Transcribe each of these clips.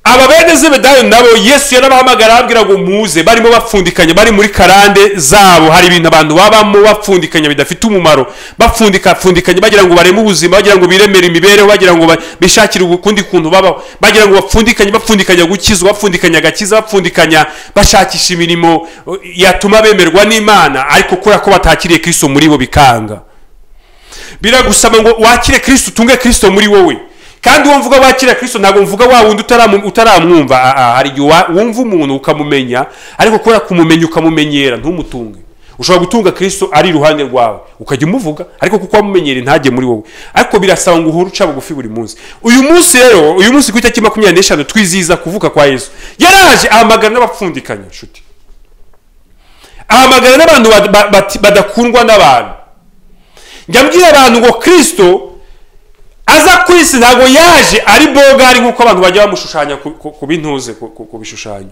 aba bene Zebedayo nabo Yesu yarabahamagara ababwira ngo muze, barimo bapfundikanya, bari muri karande zabo, hari ibintu abantu babamo bapfundikanya bidafite umumaro, bapfundikanya bagira ngo bareme ubuzima, bagira ngo biremere imibereho, bagira ngo bishakire ukundi kuntu babaho, bagira ngo bapfundikanya gukizwa, bapfundikanya agakiza, bapfundikanya bashakisha imirimo yatuma bemerwa n'Imana, ariko kubera ko batakiriye Kristo muri bo bikanga. Biragusaba ngo wakire Kristo, utunge Kristo muri wowe. Kandi uwo mvuga wakira Kristo ntabwo mvuga wa wundi utaramwumva. Hari igihe wumva umuntu ukamumenya, ariko kubera kumumenya ukamumenyera ntumutunge. Ushobora gutunga Kristo ari iruhande rwawe ukajya umuvuga, ariko kuko wamumenyere ntajye muri wowe. Ariko birasaba ngo uhore uca bugufi buri munsi. Uyu munsi rero, uyu munsi ku itariki 25 twiziza kuvuka kwa Yesu, yaraje ahamagara n'abapfundikanya inshuti, ahamagara n'abantu badakundwa n'abantu. Njyambwira abantu ngo Kristo aza kwisi ntago yaje ari bogari nkuko abantu bajya bamushushanya ku bintuze ku bishushanyo.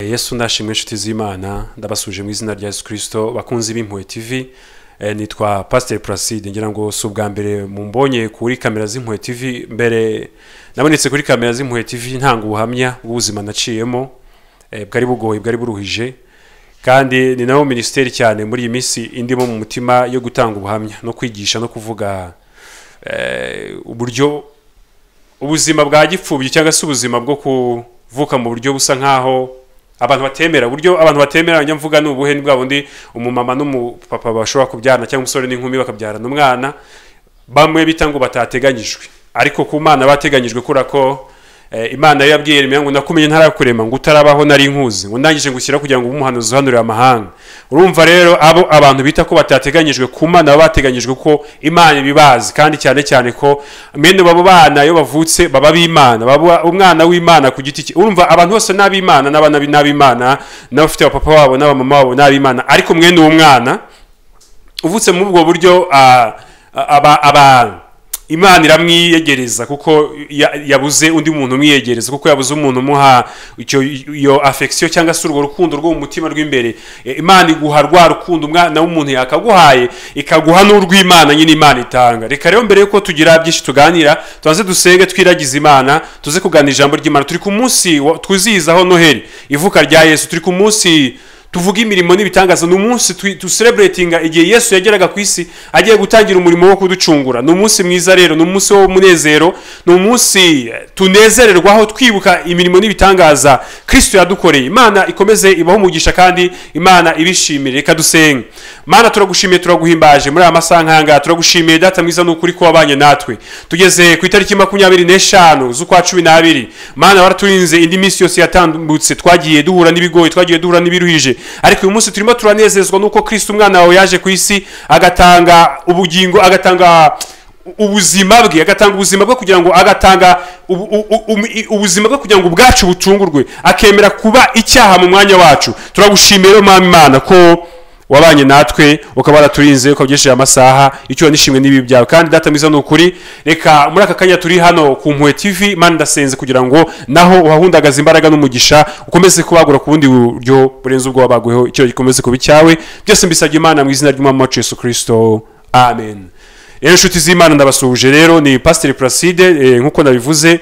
Yesu ndashimwe inshuti z'Imana, ndabasuje mu izina rya Yesu Kristo. Bakunzi b'Impuhwe TV, nitwa Pastor Placide. Ngira ngo si ubwa mbere mumbonye kuri kamera z'Impuhwe TV. Mbere nabonetse kuri kamera z'Impuhwe TV ntanga ubuhamya bw'ubuzima naciyemo, bwari bugoye, bwari buruhije, kandi ni nawo ministeri cyane muri iyi minsi indimo mu mutima yo gutanga ubuhamya no kwigisha no kuvuga uburyo ubuzima bwa gipfubyi cyangwa se ubuzima bwo kuvuka mu buryo busa nkaho abantu batemera. Buryo abantu batemera nyamvuga n'ubuhe ni bwa bundi umumama n'umupapa bashobora kubyarana, cyangwa umusore n'inkumi bakabyarana umwana bamwe bita ngo batateganyijwe, ariko ku Mana bateganyijwe kura ko Imana yabwiye Yeremiya ngo nakumenye ntarakurema ngo utarabaho nari nkuzi, ngo ndangije ngushyira kugira ngo umuhanuzi uhanurire amahanga. Urumva rero abo abantu bita ko batateganyijwe ku Mana bateganyijwe ko Imana ibibazi, kandi cyane cyane ko mene babo bana yo bavutse baba b'Imana, baba umwana w'Imana ku giti cye. Urumva abantu bose n'ab'Imana, n'abana n'ab'Imana, n'abafite abapapa wabo n'abamama wabo n'ab'Imana, ariko mwene uwo mwana uvutse mu ubwo buryo Imana iramwiyegereza kuko yabuze undi muntu umwiyegereza, kuko yabuze umuntu umuha iyo affection cyangwa se urwo rukundo rwo mu mutima rw'imbere. Imana iguha rwa rukundo umwana w'umuntu yakaguhaye, ikaguha n'urw'Imana nyine Imana itanga. Reka rero mbere yuko tugira byinshi tuganira, tubanze dusenge twiragiza Imana, tuze kuganira ijambo ry'Imana. Turi ku munsi twizihizaho Noheli, ivuka rya Yesu. Turi ku munsi tuvuga imirimo n'ibitangaza. N'umunsi tu celebratinga igihe Yesu yageraga ku isi agiye gutangira umurimo wo kuducungura. N'umunsi mwiza rero, n'umunsi wo munezero, n'umunsi tunezererwaho twibuka imirimo n'ibitangaza Kristo yadukoreye. Imana ikomeze ibaho umugisha kandi Imana ibishimire. Reka dusenge. Mana turagushimiye, turaguhimbaje muri aya masaha nkanga. Turagushimiye Data mwiza n'ukuri ko wabanye natwe. Tugeze ku itariki 25 z'ukwa 12. Mana waraturinze indi minsi yose yatambutse, twagiye duhura n'ibigoye, twagiye duhura n'ibiruhije, ariko uyu munsi turimo turanezezwa nuko Kristo umwana wawe yaje ku isi agatanga ubugingo, agatanga ubuzima bwe, agatanga ubuzima bwe kugira ngo agatanga ubuzima bwe kugira ngo ubwacu bucungurwe, akemera kuba icyaha mu mwanya wacu. Turagushimira Imana ko wabanye natwe, ukaba waraturinze, ukabyesheje amasaha, icyo nishimwe n'ibi byawe. Kandi Data mwiza n'ukuri, reka muri aka kanya turi hano ku Mpuhwe TV, Imana ndasenze kugira ngo naho uhahundagaza imbaraga n'umugisha, ukomeze kubagura ku bundi buryo burenze ubwo wabaguyeho, icyo gikomeze kuba icyawe. Byose mbisabye Imana mu izina ry'Umwami wacu Yesu Kristo, amen. Rero inshuti z'Imana ndabasuhuje. Rero ni Pastor Placide, nkuko nabivuze,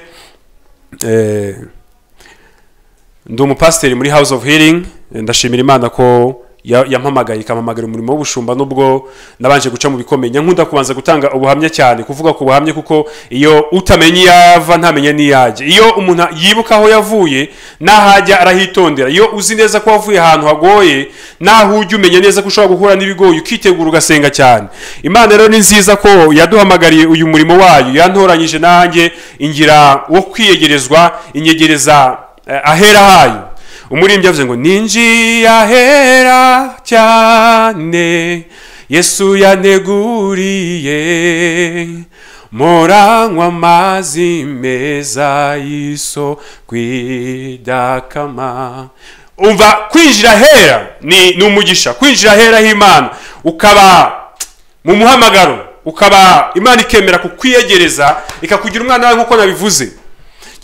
ndi umupasiteri muri House of Healing. Ndashimira Imana ko yampamagaye ikamamagara umurimo w'ubushumba, nubwo nabanje guca mu bikomeye. Nkunda kubanza gutanga ubuhamya cyane, kuvuga ku buhamya, kuko iyo utamenye yava ntamenya niyajya. Iyo umuntu yibuka aho yavuye nahajya arahitondera. Iyo uzi neza ko wavuye ahantu hagoye, naho ujye umenya neza ko ushobora guhura n'ibigoye, ukitegura ugasenga cyane. Imana rero ni nziza ko yaduhamagariye uyu murimo wayo, yantoranyije nanjye ingira wo kwiyegerezwa, inyegereza ahera hayo. Umurimbyi yavuze ngo ninjiye ahera cyane Yesu yaneguriye, moranywa amazi meza y'isoko idakama. Umva, kwinjira ahera ni umugisha. Kwinjira ahera h'Imana ukaba mu muhamagaro, ukaba Imana ikemera kukwiyegereza, ikakugira umwana wawe nkuko nabivuze.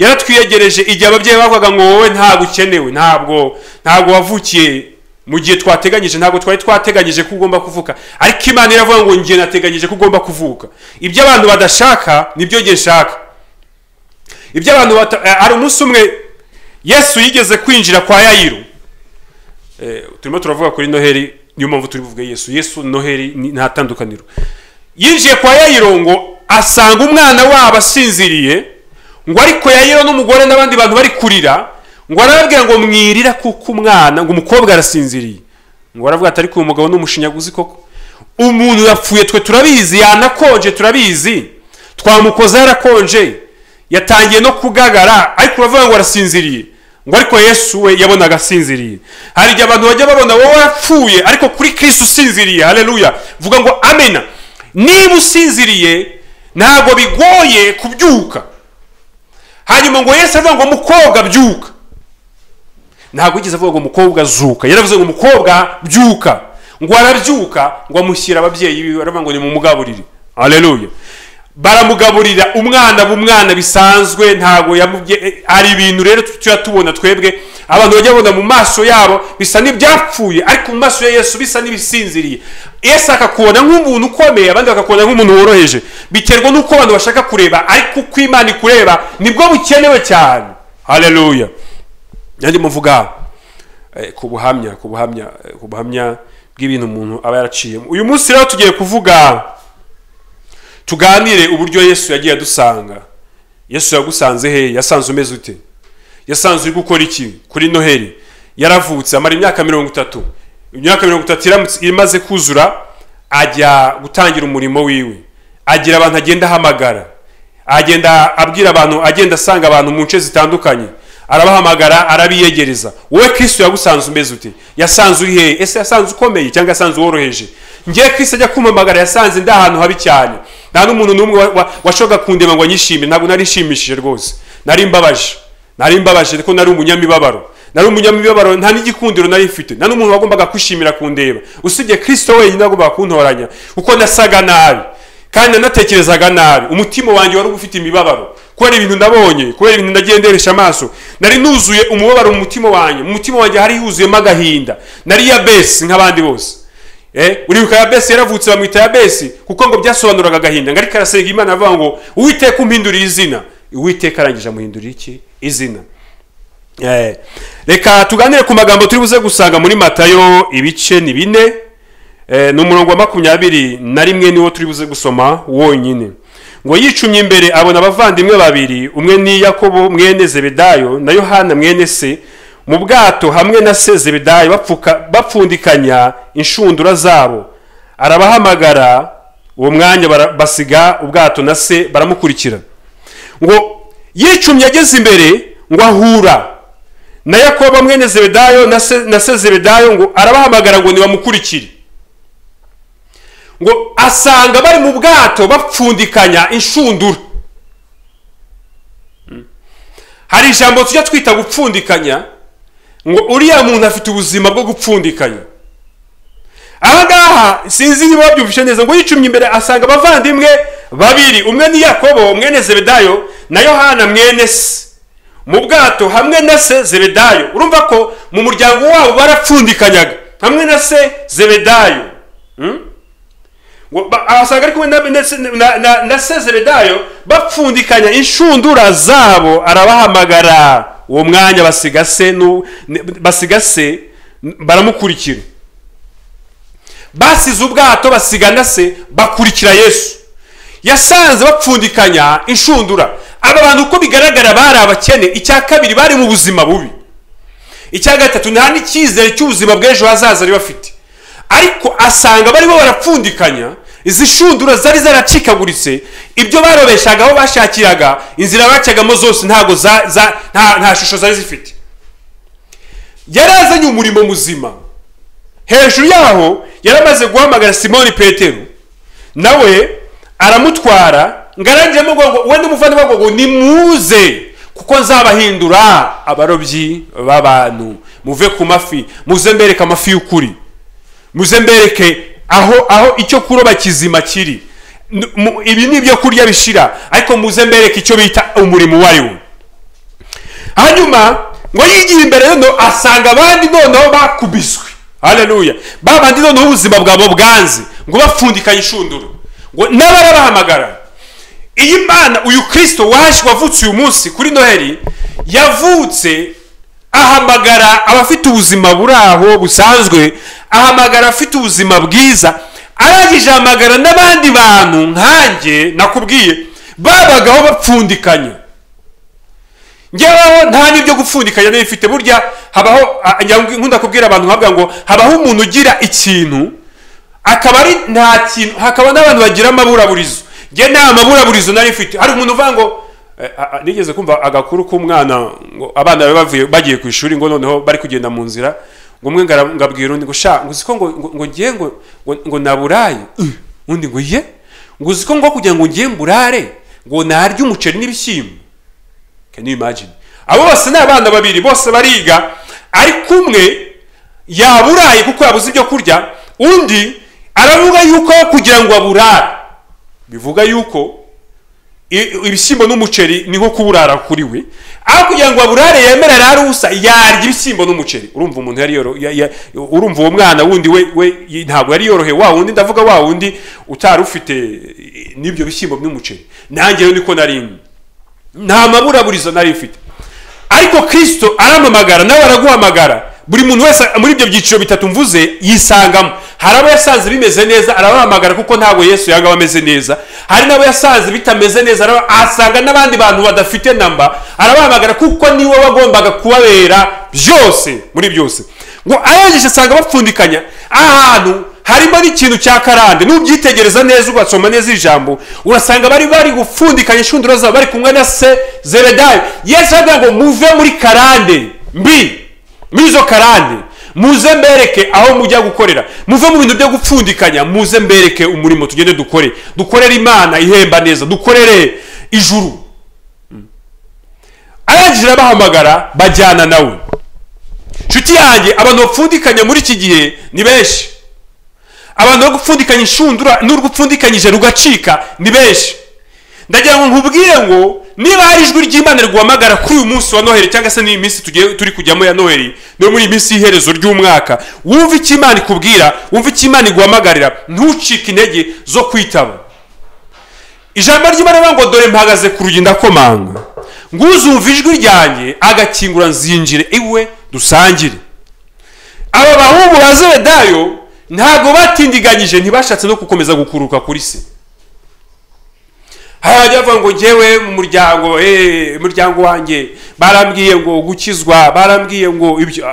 yaratwiyegereje igihe ababyeyi bavugaga ngo wowe ntabwo ukenewe, ntabwo wavukiye mu gihe twateganyije, ntabwo twari twateganyije ko ugomba kuvuka, ariko Imana iravuga ngo ngiye nateganyije ko ugomba kuvuka. Ibyo abantu badashaka nibyo ngiye nshaka. Ibyo abantu hari umunsi umwe Yesu yigeze kwinjira kwa Yayiro. Turimo turavuga kuri Noheli, niyo mpamvu turi buvuge Yesu Noheli nta tandukaniro. Yinjiye kwa Yayiro ngo asanga umwana wabo asinziriye, ngo ariko Yayiro n'umugore n'abandi bantu bari kurira, ngo arababwira ngo mwirira kuko umwana, ngo umukobwa arasinziriye. Ngo aravuga ati ariko uyu mugabo n'umushinyaguzi koko, umuntu yapfuye twe turabizi, yanakonje turabizi, twamukoza yarakonje, yatangiye no kugagara, ariko uravuga ngo arasinziriye. Ngo ariko Yesu we yabonaga asinziriye. Hari igihe abantu bajya babona wowe wapfuye ariko kuri Kristo usinziriye. Haleluya, vuga ngo amena. Niba usinziriye ntabwo bigoye kubyuka. Hanyuma ngo Yesu avuga ngo umukobwa byuka. Ntabwo yigeze avuga ngo umukobwa zuka, yaravuze ngo umukobwa byuka. Ngo arabyuka, ngo amushyira ababyeyi biwe, aravuga ngo ni mu mugaburire. Haleluya. Baramugaburira umwana bisanzwe, ntago ari ibintu rero tubona twebwe abantu bajya babona mu maso yabo bisa n'ibyapfuye, ariko mu maso ya Yesu bisa n'ibisinziriye. Yesu akakubona nk'umuntu ukomeye, abandi bakakubona nk'umuntu woroheje, biterwa n'uko abantu bashaka kureba, ariko uko Imana ikureba nibwo bukenewe cyane. Haleluya. Yandi muvuga ku buhamya bw'ibintu umuntu aba yaraciyemo. Uyu munsi rero tugiye kuvuga, tuganire uburyo Yesu yagiye adusanga. Yesu yagusanze he? Yasanze umeze ute? Yasanze uri gukora iki kuri Noheli? Yaravutse amara imyaka 30. Imyaka 30 imaze kuzura, ajya gutangira umurimo wiwe. Agira abantu agenda hamagara, agenda abwira abantu, agenda asanga abantu mu nce zitandukanye, arabahamagara, arabiyegereza. Wowe Kristo yagusanze umeze ute? Yasanze uri he? Ese yasanze ukomeye cyangwa yasanze woroheje? Ngiye Kristo ajya kumamagara yasanze ndi ahantu habi cyane, nta n'umuntu n'umwe washoga kundeba ngo anyishime. Ntabwo narishimishije rwose, nari mbabaje ko nari umunyamibabaro, nta n'igikundiro nari mfite, nta n'umuntu wagombaga kwishimira kundeba usibye Kristo wenyine wagombaga kuntoranya, kuko nasaga nabi kandi natekerezaga nabi. Umutima wanjye wari ufite imibabaro kubera ibintu nabonye, kubera ibintu nagenderesha amaso. Nari nuzuye umubabaro mu mutima wanjye, hari huzuyemo agahinda. Nari Yabesi nk'abandi bose. Uribuka Yabesi yaravutse bamwita Yabesi kuko ngo byasobanuraga agahinda. Ngari karasenga Imana avuga ngo Uwiteka umpindurira izina. Uwiteka arangije amuhindurira iki? Izina. Reka tuganire ku magambo turi buze gusanga muri Matayo ibice ni 4, n'umurongo wa 21 niwo turi buze gusoma wonyine. Ngo yicumye imbere abona abavandimwe babiri, umwe ni Yakobo mwene Zebedayo na Yohana mwene se, mu bwato hamwe na se Zebedayo bapfundikanya inshundura zabo. Arabahamagara, uwo mwanya basiga ubwato na se baramukurikira. Ngo yicumye ageze imbere, ngo ahura na Yakobo mwene Zebedayo na se Zebedayo, ngo arabahamagara ngo nibamukurikire. Ngo asanga bari mu bwato bapfundikanya inshundura. Hari ijambo tujya twita gupfundikanya, ngo uriya muntu afite ubuzima bwo gupfundikanya. Ahangaha sinzi niba babyumvishe neza, ngo yicumye imbere asanga abavandimwe babiri, umwe ni Yakobo mwene Zebedayo na Yohana mwene se, mu bwato hamwe na se Zebedayo. Urumva ko mu muryango wabo barapfundikanyaga hamwe na se Zebedayo. Asanga ari kumwe na se Zebedayo bapfundikanya inshundura zabo. Arabahamagara, uwo mwanya basiga se baramukurikira. Basize ubwato basiga na se bakurikira Yesu. Yasanze bapfundikanya inshundura. Aba bantu uko bigaragara bari abakene. Icya kabiri bari mu buzima bubi. Icya gatatu nta n'icyizere cy'ubuzima bw'ejo hazaza ari bafite. Ariko asanga bari bo barapfundikanya, izi shundura zari zaracikaguritse, ibyo barobeshaga aho bashakiraga, inzira bacagamo zose ntago nta shusho zari zifite. Yarazanye umurimo muzima. Hejuru yaho yaramaze guhamagara Simoni Petero, nawe aramutwara, ngaranjemo ngo wende umuvandimwe ngo nimuze kuko nzabahindura abarobyi b'abantu. Muve ku mafi, muze mbereke amafi y'ukuri, muze mbereke aho icyo kuroba kizima kiri. Ibi ni byo kurya bishira, ariko muze mbereke icyo bita umurimo wariwo. hanyuma ngo yigiye imbere noneho asanga abandi noneho bakubiswe. Haleluya. Babandi noneho ubuzima bwabo bwanze ngo bapfundikanye inshunduro, ngo n'abarabahamagara. Iyi Mana, uyu Kristo waje wavutse uyu munsi kuri Noheli, yavutse ahamagara abafite ubuzima buraho busanzwe, ahamagara afite ubuzima bwiza, arangije ahamagara n'abandi bantu nkanjye nakubwiye babagaho bapfundikanya. Ngeweho nta n'ibyo gupfundikanya n'ifite. Burya habaho, nkunda kubwira abantu nkavuga ngo habaho umuntu ugira ikintu akaba ari nta kintu, hakaba n'abantu bagira amaburaburizo. Nge nta maburaburizo nari mfite. Hari umuntu uvuga ngo nigeze kumva agakuru k'umwana ngo abana bagiye ku ishuri, ngo noneho bari kugenda mu nzira, ngo umwe ngabwira undi ngo sha, ngo uziko ngo ngiye ngo naburaye, undi ngo ye, ngo uziko ngo kugira ngo ngiye mburare ngo narya umuceri n'ibishyimbo. Can you imagine? Abo bose ni abana babiri, bose bariga, ariko umwe yaburaye kuko yabuze ibyo kurya, undi aravuga yuko kugira ngo aburare bivuga yuko ibishyimbo n'umuceri ni nko kuburara kuri we, aho kugira ngo aburare yemerera ari usa yarya ibishyimbo n'umuceri. Urumva umuntu yari urumva uwo mwana wundi we ntabwo yari yorohe, wa wundi ndavuga wa wundi utari ufite n'ibyo bishyimbo n'umuceri. Nanjye rero niko nari, nta maburaburizo nari mfite. Ariko Kristo aramamagara, nawe araguhamagara. Buri muntu wese muri ibyo byiciro bitatu mvuze yisangamo. Hari abo yasanze bimeze neza arabahamagara kuko ntabwo Yesu yanga bameze neza. Hari nabo yasanze bitameze neza asanga n'abandi bantu badafite namba arabahamagara kuko niwe wagombaga kubabera byose muri byose. Ngo arangije asanga bapfundikanya ahantu harimo n'ikintu cya karande. Nubyitegereza neza ugasoma neza ijambo urasanga bari gupfundikanya inshunduro zabo bari kumwe na se Zebedayo. Yesu avuga ngo muve muri karande mbi, muri izo karande muze mbereke aho mujya gukorera, muve mu bintu byo gupfundikanya, muze mbereke umurimo tugende dukorere Imana ihemba neza, dukorere ijuru. Arangije abahamagara bajyana nawe. Nshuti yanjye, abantu bapfundikanya muri iki gihe ni benshi. Abantu bo gupfundikanya inshundura n'urugupfundikanyije rugacika ni benshi. Ndagira ngo nkubwire ngo niba hari ijwi ry'Imana riguhamagara kuri uyu munsi wa Noheli, cyangwa se ni iminsi turi kujyamo ya Noheli, no muri iminsi y'iherezo ry'umwaka, wumva icyo Imana ikubwira, wumva icyo Imana iguhamagarira, ntucike intege zo kwitaba. Ijambo ry'Imana rivuga ngo dore mpagaze ku rugi ndakomanga, ngo uzumva ijwi ryanjye agakingura nzinjire iwe dusangire. Aba bahungu ba Zebedayo ntabwo batindiganyije, ntibashatse no gukomeza gukuruka kuri se. Hajya bavuga ngo ngewe mu muryango wanjye barambwiye ngo gukizwa, barambwiye ngo ibyo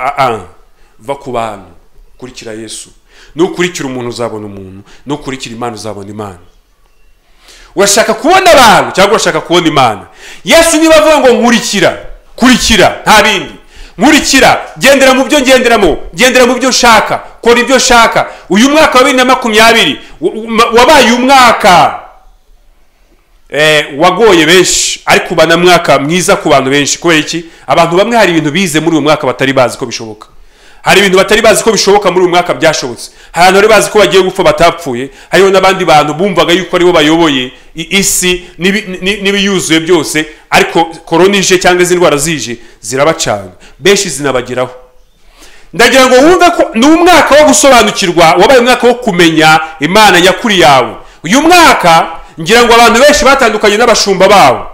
va ku bantu, kurikira Yesu. Nukurikira umuntu uzabona umuntu, nukurikira Imana uzabona Imana. Urashaka kubona abantu cyangwa urashaka kubona Imana? Yesu niba avuga ngo kurikira nta bindi. Nkurikira, gendera mu byo ngenderamo, gendera mu byo nshaka, kora ibyo nshaka. Uyu mwaka wa 2020 wabaye umwaka wagoye benshi, ariko ubana mwaka mwiza ku bantu benshi. Kubera iki? Abantu bamwe hari ibintu bize muri uyu mwaka batari bazi ko bishoboka. Hari ibintu batari bazi ko bishoboka muri uyu mwaka byashobotse. Hari abantu bari bazi ko bagiye gupfa batapfuye. Hariho n'abandi bantu bumvaga yuko aribo bayoboye isi n'ibiyuzuye byose, ariko korona ije cyangwa izi ndwara zije zirabacanga, benshi zinabageraho. Ndagira ngo wumve ko ni umwaka wo gusobanukirwa, wabaye umwaka wo kumenya Imana nyakuri yawe. Uyu mwaka ngira ngo abantu benshi batandukanye n'abashumba babo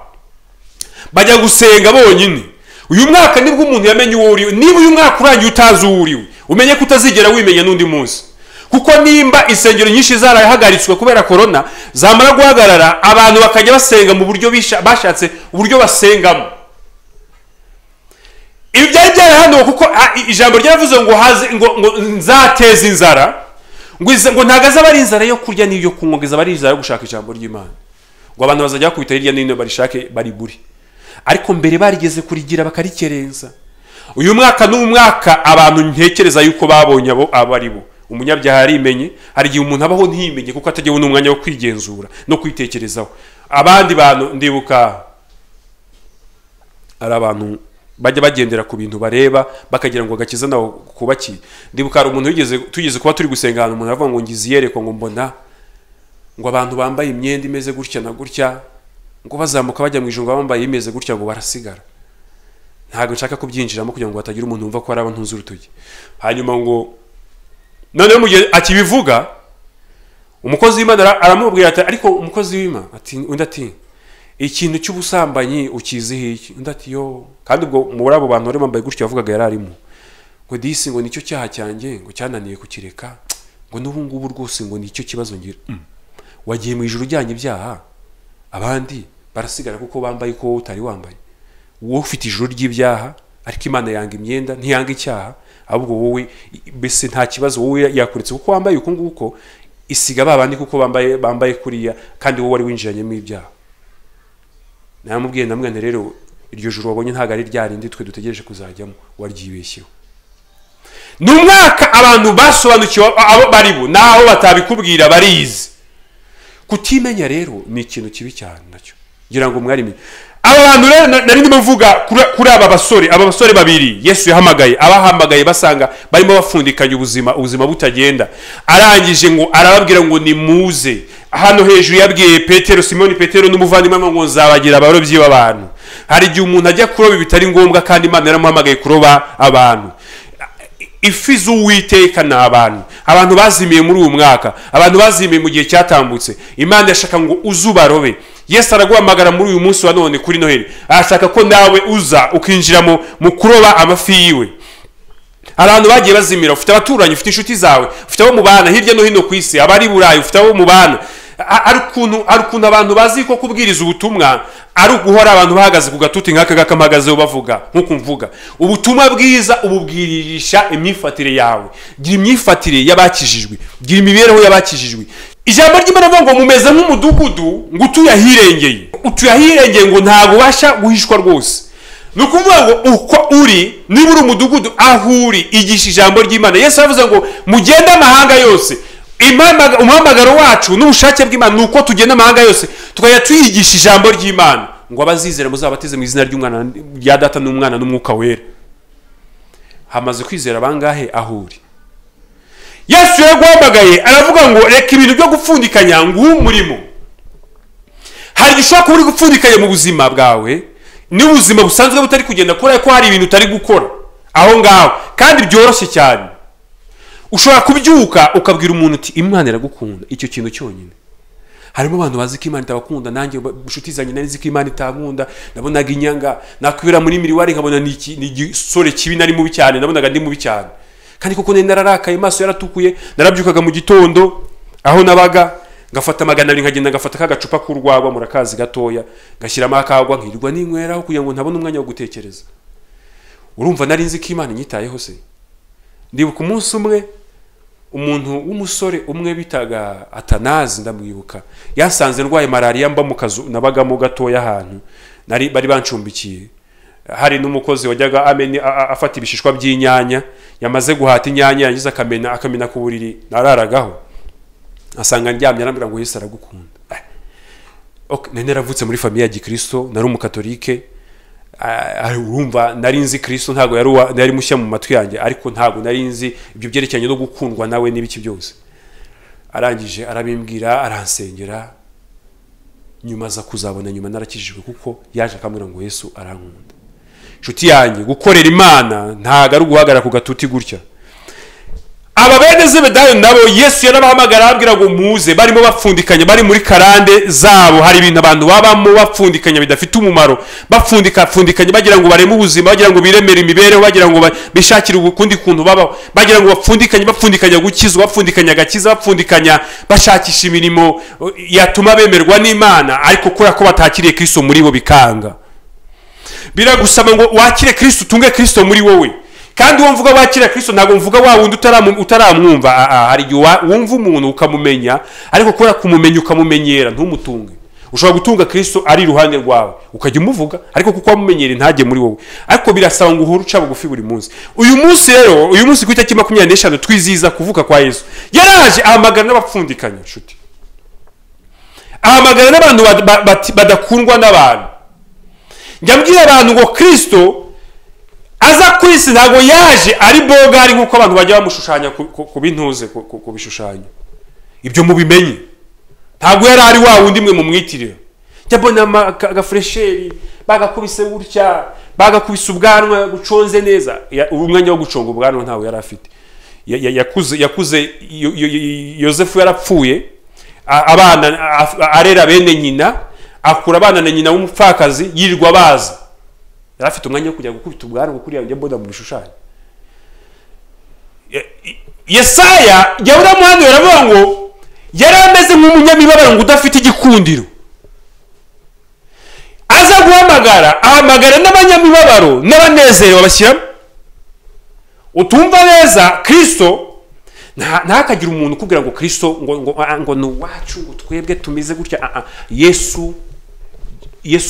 bajya gusenga bonyine. Uyu mwaka nibwo umuntu yamenye uwo uriwe. Niba uyu mwaka urangiye utazi uwo uriwe, umenye ko utazigera wimenya n'undi munsi. Kuko nimba insengero nyinshi zarahagaritswe kubera korona, zamara guhagarara abantu bakajya basenga mu buryo bashatse uburyo basengamo. Ibi byari byarahanuwe kuko ijambo ryavuze ngo nzateza inzara, ngo ntagaza bari inzara yo kurya n'iyo kunywa, bari inzara yo gushaka ijambo ry'Imana. Ngo abantu bazajya kubita hirya n'ino barishake bari buri. Ariko mbere barigeze kurigira bakarikerenza. Uyu mwaka n'umwaka abantu ntekereza yuko babonye abo abari bo. Umunyabyaha arimenye, hari igihe umuntu abaho ntimenye kuko atagiye n'umwanya wo kwigenzura no kwitekerezaho. Abandi bantu ndibuka ari abantu bajya bagendera ku bintu bareba bakagira ngo gakiza nawo kubaki. Ndibuka ari umuntu tugeze kuba turi gusenga ahantu, umuntu avuga ngo ngiziyereko ngo mbona ngo abantu bambaye imyenda imeze gutya na gutya, ngo bazamuka bajya mu ijuru bambaye imeze gutya ngo barasigara. ntago nshaka kubyinjiramo kugira ngo hatagira umuntu wumva ko ari abantuza urutoki. Hanyuma ngo noneho mu gihe akibivuga umukozi w'Imana aramubwira ati ariko umukozi w'Imana ati undi ati ikintu cy'ubusambanyi ukizihe iki? Undi ati yo, kandi ubwo muri abo bantu bari bambaye gutyo yavugaga yararimo ngo disi ngo nicyo cyaha cyanjye ngo cyananiye kukireka ngo n'ubu ngubu rwose ngo nicyo kibazo ngira. Wagiye mu ijuru ujyanye ibyaha abandi barasigara kuko bambaye ko utari wambaye. Wowe ufite ijuru ry'ibyaha ariko Imana yanga imyenda ntiyanga icyaha, ahubwo wowe bese nta kibazo wowe yakuretse kuko wambaye uko nguko, isiga babandi kuko bambaye kuriya kandi wowe wari winjiranyemo ibyaha. Namubwiye namwe rero iryo juru wabonye ntago ari ryarindi twe dutegereje kuzajyamo, waryibeshyeho. Numwaka abantu basobanukiwe abo baribo naho batabikubwira barizi. Kutimenya rero ni ikintu kibi cyane nacyo. Ngira ngo mwari aba bantu rero nari ndimo mvuga kuri aba basore babiri Yesu yahamagaye, abahamagaye basanga barimo bafundikanya ubuzima butagenda. Arangije ngo arababwira ngo ni muze. Hano hejuru yabwiye Petero, Simoni Petero n'umuvandimwe ngo nzabagira abarobyi b'abantu. Hari igihe umuntu ajya kuroba bitari ngombwa kandi Imana yaramuhamagaye kuroba abantu. Ifi z'Uwiteka ni abantu bazimiye muri uyu mwaka, abantu bazimiye mu gihe cyatambutse. Imana yashaka ngo uzubarobe. Yesu araguhamagara muri uyu munsi wa none kuri Noheli, arashaka ko nawe uza ukinjira mu kuroba amafi yiwe. Abantu bagiye bazimira, ufite abaturanyi, ufite inshuti zawe, ufite abo mubana hirya no hino ku isi, abari Burayi ufite abo mubana. Ari ukuntu abantu bazi ko kubwiriza ubutumwa ari uguhora abantu bahagaze ku gatuti nk'aka gakamagazeho bavuga nk'uko mvuga. Ubutumwa bwiza ububwirisha imyifatire yawe. Gira imyifatire y'abakijijwe, gira imibereho y'abakijijwe. Ijambo ry'Imana ngo mumeze nk'umudugudu ngo utuyahirengeye ngo ntago basha guhishwa rwose. Nukuvuga ngo uko uri niba uri umudugudu aho uri igisha ijambo ry'Imana. Yesu yavuze ngo mugende amahanga yose. Umuhamagaro wacu n'ubushake bw'Imana nuko tugenda amahanga yose tukajya tuyigisha ijambo ry'Imana ngo abazizera muzabatize mu izina ry'Umwana rya Data n'Umwana n'Umwuka Wera. Hamaze kwizera bangahe aho uri? Yesu yaguhamagaye aravuga ngo reka ibintu byo gupfundikanya ngo umurimo. Hari gishobora kuba uri gupfundikanya mu buzima bwawe n'ubuzima busanzwe butari kugenda kubera ko hari ibintu utari gukora aho ngaho kandi byoroshye cyane. Ushobora kubyuka ukabwira umuntu uti Imana iragukunda, icyo kintu cyonyine. Harimo abantu bazi ko Imana itabakunda, nanjye inshuti zanjye nari ko Imana itankunda, nabonaga inyanga, nakwira muri miriwari nkabona ni igisore kibi nari mubi cyane, nabonaga ndi mubi cyane. Kandi kuko nari nararakaye, maso yaratukuye, narabyukaga mu gitondo aho nabaga ngafata 200 nkagenda ngafata kagacupa k'urwagwa murakazi gatoya, ngashyiramo akagwa nkirirwa ninyweraho kugira ngo ntabone umwanya wo gutekereza. Urumva nari nzi ko Imana inyitayeho se. Ndibuka umunsi umwe umuntu w'umusore umwe bitaga Atanazi ndamwibuka, yasanze ndwaye malaria mba mu kazu nabagamo gatoya ahantu bari bancumbikiye. Hari n'umukozi wajyaga afata ibishishwa by'inyanya, yamaze guhata inyanya yagize akamena ku buriri nararagaho, asanga ndyamye arambira ngo Yesu aragukunda. Okay, naravutse muri famille ya Gikristo, nari umukatolike. Urumva nari nzi Kristo ntago yari mushya mu matwi yanjye, ariko ntago nari nzi ibyo byerekeranye no gukundwa nawe n'ibiki byose. Arangije arabimbwira, aransengera, nyuma za kuzabona nyuma narakijijwe kuko yaje akamubwira ngo Yesu arankunda. Nshuti yanjye gukorera Imana ntago ari guhagarara ku gatuti gutya. Aba bene Zebedayo nabo Yesu yarabahamagara ababwira ngo muze, barimo bapfundikanya, bari muri karande zabo. Hari ibintu abantu babamo bapfundikanya bidafite umumaro, bapfundikanya bagira ngo bareme ubuzima, bagira ngo biremere imibereho, bagira ngo bishakire ukundi kuntu babaho, bagira ngo bapfundikanya gukizwa, bapfundikanya agakiza, bapfundikanya bashakisha imirimo yatuma bemerwa n'Imana, ariko kora ko batakiriye Kristo muri bo bikanga. Biragusaba ngo wakire Kristo, utunge Kristo muri wowe. Kandi wumvuga wakira Kristo ntago mvuga wa wundi utaramwumva. Hari igihe wumva umuntu ukamumenya, ariko kora kumumenya ukamumenyera ntumutunge. Ushobora gutunga Kristo ari iruhande rwawe ukajya umuvuga, ariko kuko wamumenyere ntajye muri wowe. Ariko birasaba ngo uhore uca bugufi buri munsi. Uyu munsi ku itariki 25 twiziza kuvuka kwa Yesu. Yaraje ahamagara n'abapfundikanya nshuti, ahamagara n'abantu badakundwa n'abantu. Njyambwira abantu ngo Kristo aza kwisi ntago yaje ari bogari nkuko abantu bajya bamushushanya ku bintuze ku bishushanyo. Ibyo mubimenye. Ntago yari ari wa wundi mwe mumwitirira. Cyabona agafresheri bagakubise gutya bagakubisa ubwanwa buconze neza. Umwanya wo guconga ubwanwa ntawe yari afite. Yakuze Yosefu yarapfuye, abana arera bene nyina, akura abana na nyina w'umupfakazi yirirwa baza. Yari afite umwanya wo kujya gukubita ubwanwa kuri yanjye mbona mu bishushanyo. Yesaya yabura muhando yaravuga ngo yari ameze nk'umunyamibabaro ngo udafite igikundiro. Aza guhamagara, ahamagara n'abanyamibabaro n'abanezerewe bashyiramo. Utumva neza Kristo, ntakagira umuntu ukubwira ngo Kristo ngo ni uwacu, ngo twebwe tumize gutya. Yesu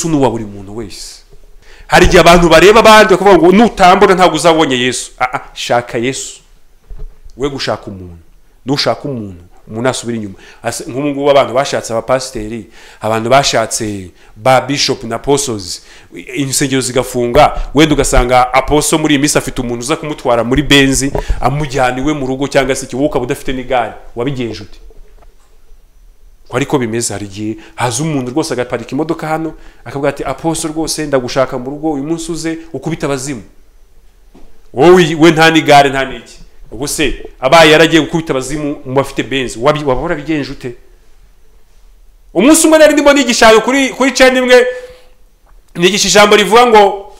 ni uwa buri muntu wese. Hari igihe abantu bareba abandi bakavuga ngo nutambura ntabwo uzabonye Yesu. Shaka Yesu, we gushaka umuntu. Nushaka umuntu asubira inyuma. Nk'ubu ngubu abantu bashatse abapasiteri, abantu bashatse ba bishop na apostles, insengero zigafunga, wenda ugasanga apostle muri iyi minsi afite umuntu uza kumutwara muri benzi amujyana iwe mu rugo cyangwa se ikibuga budafite n'igare. Wabigenje ute? Ko ariko bimeze. Hari igihe haza umuntu rwose agaparika imodoka hano akavuga ati apostle rwose ndagushaka mu rugo uyu munsi uze ukubita abazimu. We nta n'igare nta n'iki. Ubwo se abaye yaragiye gukubita abazimu mu bafite benzi, wabora bigenje ute? Umunsi umwe nari ndimo nigishayo kuri chain imwe, nigisha ijambo rivuga ngo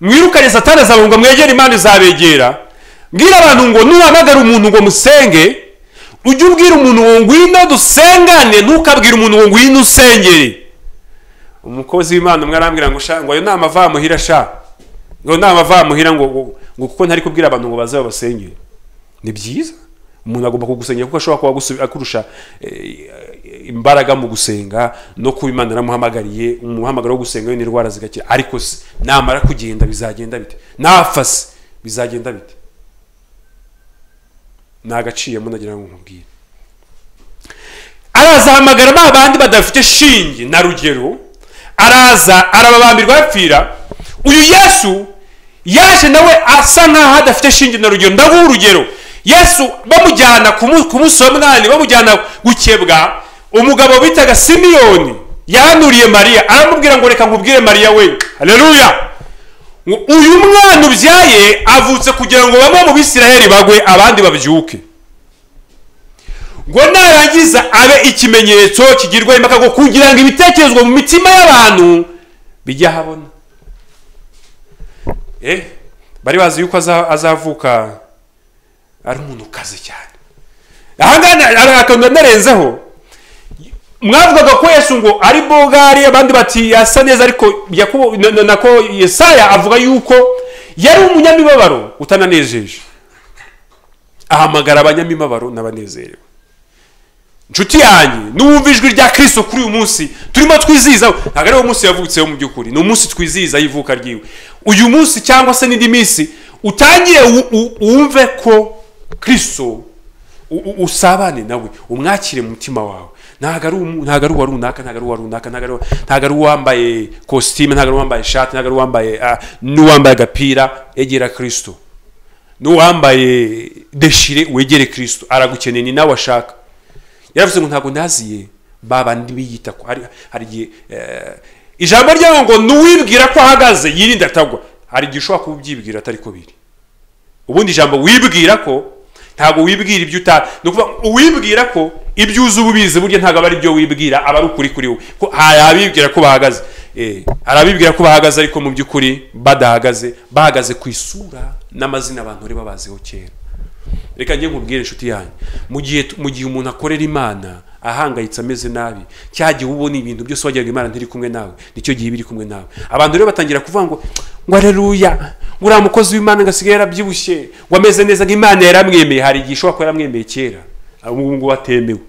mwirukane Satani azabunga mwegera Imana izabegera. Mbwira abantu ngo nuhamagara umuntu ngo musenge, ujye ubwira umuntu ngo ngwino dusengane, ntukabwira umuntu ngo ngwino usengere. Umukozi w'Imana umwe arambwira ngo ayo nama va muhira sha, ngo nama va muhira ngo kuko ntari kubwira abantu ngo baze babasengere. Ni byiza umuntu agomba kugusengera kuko ashobora kuba akurusha imbaraga mu gusenga no kuba Imana yaramuhamagariye. Umuhamagaro wo gusenga ni indwara zigakira. Ariko se namara kugenda bizagenda bite? Nafase bizagenda bite? Nagaciyemo nagira ngo nkubwire. Araza hamagara ba bandi badafite shinge na rugero, araza arababambirwa bapfira. Uyu Yesu yaje nawe asa nkaho adafite shinge na rugero. Ndaguha urugero. Yesu bamujyana ku munsi wa munani, bamujyana gukebwa, umugabo bitaga Simiyoni yanuriye Mariya, aramubwira ngo reka nkubwire Mariya we, haleluya, uyu mwana ubyaye avutse kugira ngo bamwe mu Bisiraheli bagwe abandi babyuke, ngo narangiza abe ikimenyetso kigirwa impaka ngo kugira ngo ibitekerezwa mu mitima y'abantu bijya habona. Bari bazi yuko azavuka ari umuntu ukaze cyane. Ahangana arakanda narenzeho, mwavugaga ko Yesu ngo ari bogari, abandi bati yasa neza, ariko nako Yesaya avuga yuko yari umunyamibabaro utananejeje. Ahamagara abanyamibabaro n'abanezerewe. Nshuti yanjye, nuwumva ijwi rya Kristo kuri uyu munsi turimo twizihiza, ntabwo ari uwo munsi yavutseho mu by'ukuri, ni umunsi twizihiza ivuka ryiwe. Uyu munsi cyangwa se n'indi minsi utangire wumve ko Kristo usabane nawe, umwakire mu mutima wawe. Ntabwo ari uwa runaka, ntabwo ari uwa runaka, ntabwo ari uwambaye costume, ntabwo ari uwambaye ishati, ntabwo ari uwambaye n'uwambaye agapira. Egera Kristo. N'uwambaye deshire wegere Kristo, aragukeneye, ni nawe ashaka. Yaravuze ngo ntabwo naziye babandi biyita ko hari igihe ijambo ryawe ngo nuwibwira ko ahagaze yirinda atagwa. Hari igihe ushobora kubyibwira atari ko biri. Ubundi ijambo wibwira ko, ntabwo wibwira ibyo uwibwira ko ibyo uzi ububizi, burya ntabwo ari byo wibwira, aba ari ukuri kuri wowe. Ko abibwira ko bahagaze, arabibwira ko bahagaze ariko mu by'ukuri badahagaze, bahagaze ku isura n'amazina abantu bari babaziho kera. Reka njye nkubwire inshuti yanyu, mu gihe umuntu akorera Imana ahangayitse ameze nabi, cyagiye ubona ibintu byose wagira ngo Imana ntiri kumwe nawe, nicyo gihe biri kumwe nawe. Abantu rero batangira kuvuga ngo haleluya, uriya mukozi w'Imana ngasigaye yarabyibushye, ngo ameze neza, ngo Imana yaramwemeye. Hari igihe ishobora kuba yaramwemeye kera, ubu ngubu atemewe.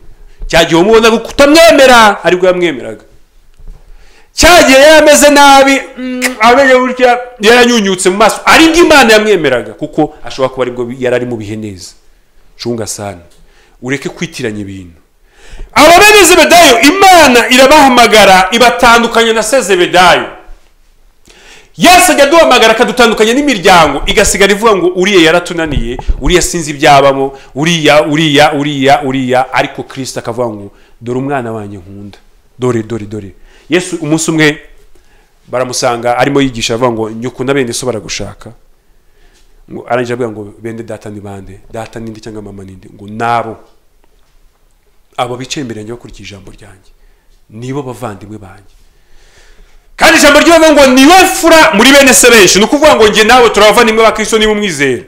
Cyagiye umubona kutamwemera ariko yamwemeraga. Cyagiye yarameze nabi, abenye burya yaranyunyutse mu maso, ariko Imana yamwemeraga kuko ashobora kuba aribwo yarari mu bihe neza. Cunga sana, ureke kwitiranya ibintu. Aba bene Zebedayo Imana irabahamagara ibatandukanya na Zebedayo. Yesu ajya duhamagara akadutandukanya n'imiryango, igasigara ivuga ngo uriya yaratunaniye, uriya sinzi ibyabamo, uriya, ariko Kristo akavuga ngo dore umwana wanjye nkunda, dore. Yesu umunsi umwe baramusanga arimo yigisha avuga ngo nyuku na bene so baragushaka. Ngo arangije avuga ngo bende data ni bande? Data ninde cyangwa mama ninde? Ngo nabo abo bicaye imbere yanjye bakurikije ijambo ryanjye nibo bavandimwe banjye. Kandi ijambo ry'Imana ngo niwe fura muri bene se benshi, no kuvuga ngo nge nawe turabavandimwe ba Kristo niba umwizera.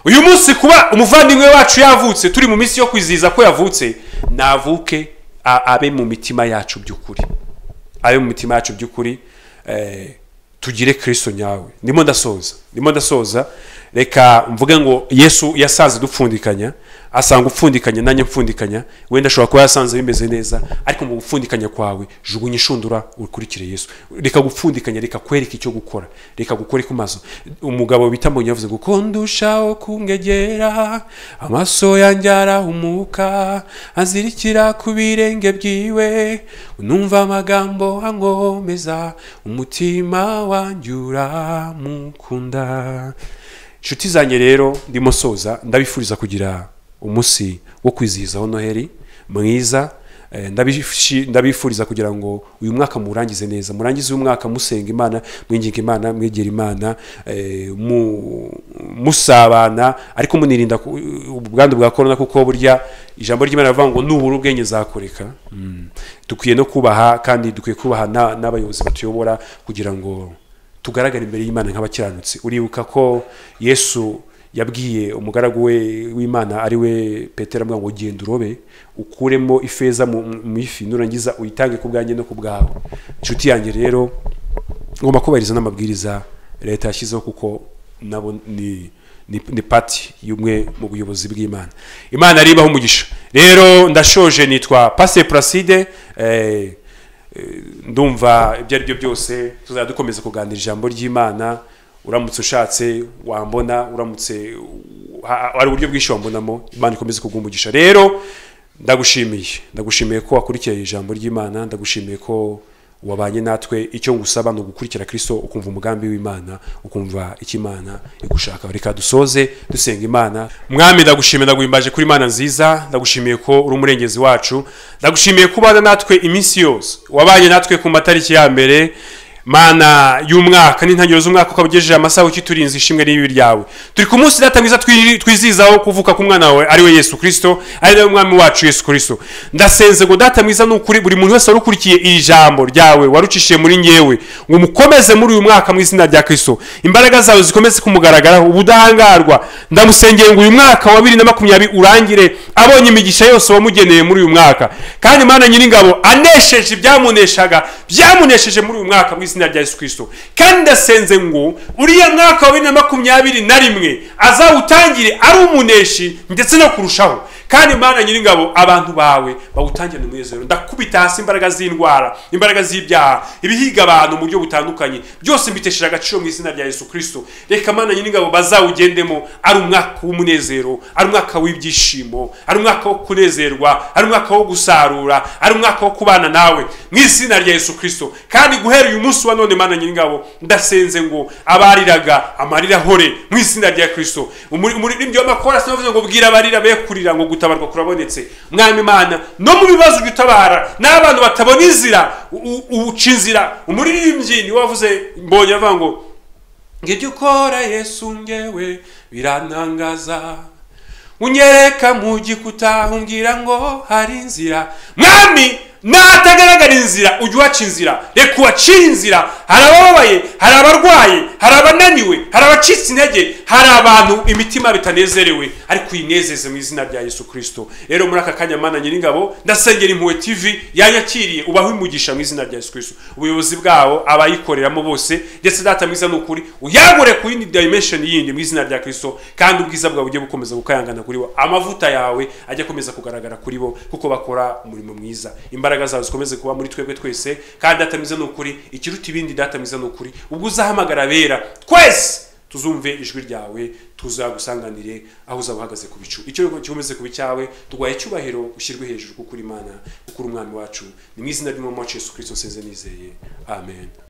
Uyu munsi kuba umuvandimwe wacu yavutse turi mu minsi yo kwizihiza ko yavutse, navuke abe mu mitima yacu by'ukuri, abe mu mitima yacu by'ukuri, tugire Kristo nyawe. Ndimo ndasoza reka mvuge ngo Yesu yasanze dupfundikanya, asanga upfundikanya nanjye mpfundikanya. Wenda ashobora kuba yasanze bimeze neza, ariko mu gupfundikanya kwawe jugunya inshundura ukurikire Yesu. Reka gupfundikanya, reka kwereka icyo gukora, reka gukora ikumazo. Umugabo bita Mbonyi yavuze ngo kondushaho kungegera, amaso yanjye arahumuka, azirikira ku birenge byiwe, unumva amagambo angomeza, umutima wanjye uramukunda. Inshuti zanjye rero ndimo soza, ndabifuriza kugira umunsi wo kwizihizaho Noheli mwiza. Ndabifuriza kugira ngo uyu mwaka murangize neza, murangize uyu mwaka musenga Imana, mwinginga Imana, mwegera Imana, musabana, ariko munirinda ubwandu bwa corona, kuko burya ijambo ry'Imana rivuga ngo nubura ubwenge zakoreka. Dukwiye no kubaha, kandi dukwiye kubaha n'abayobozi batuyobora kugira ngo tugaragara imbere y'Imana nk'abakiranutsi. Uribuka ko Yesu yabwiye umugaragu we w'Imana ari we Petero amubwira ngo genda urobe ukuremo ifeza mu ifi, nurangiza uyitange ku bwanjye no ku bwawe. Inshuti yanjye rero ngomba kubahiriza n'amabwiriza leta yashyizeho, kuko nabo ni pati y'umwe mu buyobozi bw'Imana. Imana ribaho umugisha. Rero ndashoje, nitwa Pasteur Placide. Ndumva ibyo ari byo byose tuzadukomeza kuganira ijambo ry'Imana. Uramutse ushatse wambona, uramutse ari uburyo bwinshi wambonamo. Imana ikomeze kugumugisha. Rero ndagushimiye ko wakurikiye ijambo ry'Imana, ndagushimiye ko wabanye natwe. Icyo ngusaba no gukurikira Kristo, ukumva umugambi w'Imana, ukumva icyo Imana igushaka. Reka dusoze dusenga Imana. Mwami ndagushimiye, ndaguhimbaje kuri Imana nziza, ndagushimiye ko uri umurengezi wacu, ndagushimiye kubana natwe iminsi yose, wabanye natwe ku matariki ya mbere Mana y'umwaka n'intangiriro z'umwaka, ukabugejeje amasaha ukiturinze ishimwe n'ibibi ryawe. Turi ku munsi data mwiza twizizaho kuvuka ku mwana wawe ari we Yesu Kristo, ari nawe mwami wacu Yesu Kristo. Ndasenze ngo data mwiza n'ukuri buri muntu wese warukurikiye iri jambo ryawe warucishiye muri ngewe, ngo mukomeze muri uyu mwaka mu izina rya Kristo. Imbaraga zawe zikomeze kumugaragaraho ubudahangarwa. Ndamusengeye ngo uyu mwaka wa 2020 urangire abonye imigisha yose wamugeneye muri uyu mwaka, kandi Imana Nyiringabo anesheje byamunesheje muri uyu mwaka mu izina rya Yesu Kristo. Kandi ndasenze ngo uriya mwaka wa 2021 azawutangire ari umuneshi ndetse no kurushaho. Kandi Imana Nyiringabo abantu bawe bawutangirane umunezero. Ndakubita hasi imbaraga z'indwara, imbaraga z'ibyaha, ibihiga abantu mu buryo butandukanye, byose mbitesheje agaciro mu izina rya Yesu Kristo. Reka Imana Nyiringabo bazawugendemo ari umwaka w'umunezero, ari umwaka w'ibyishimo, ari umwaka wo kunezerwa, ari umwaka wo gusarura, ari umwaka wo kubana nawe mu izina rya Yesu Kristo. Kandi guhera uyu munsi wa none Imana Nyiringabo ndasenze ngo abariraga amarira hore mu izina rya Kristo. Umuririmbyi w'amakora sinavuze ngo bwira abarira be kurira ngo gutabarwa kurabonetse. Mwami Imana, no mu bibazo utabara n'abantu batabona inzira uca inzira. Umuririmbyi ni wavuze Mbonyi avuga ngo ngibyo ukora Yesu ngewe birantangaza, unyereka mu gikuta umbwira ngo hari inzira. Mwami natagaragara inzira ujye uwaca inzira, reka uwacire inzira. Hari abababaye, hari abarwaye, hari abananiwe, hari abacitse intege, hari abantu imitima bitanezerewe, ariko uyinezeze mu izina rya Yesu Kristo. Rero muri aka kanya Mana Nyiringabo ndasengera Impuhwe TV yanyakiriye, ubaho umugisha mu izina rya Yesu Kristo. Ubuyobozi bwabo abayikoreramo bose, ndetse data mwiza n'ukuri uyagure ku yindi dimension yindi mu izina rya Kristo. Kandi ubwiza bwawe bugiye bukomeza gukayangana kuri bo, amavuta yawe ajye akomeza kugaragara kuri bo, kuko bakora umurimo mwiza. Imbaraga zawe zikomeze kuba muri twebwe twese. Kandi data mwiza n'ukuri ikiruta ibindi data mwiza n'ukuri, ubwo uzahamagara bera twese tuzumve ijwi ryawe, tuzagusanganire aho uzaba uhagaze ku bicu. Icyo gikomeze kuba cyawe, tugwaye cyubahiro ushyirwe hejuru, kuko uri Imana, kuko uri umwami wacu. Ni mu izina ry'umwami wacu Yesu Kristo nsenze nizeye, amen.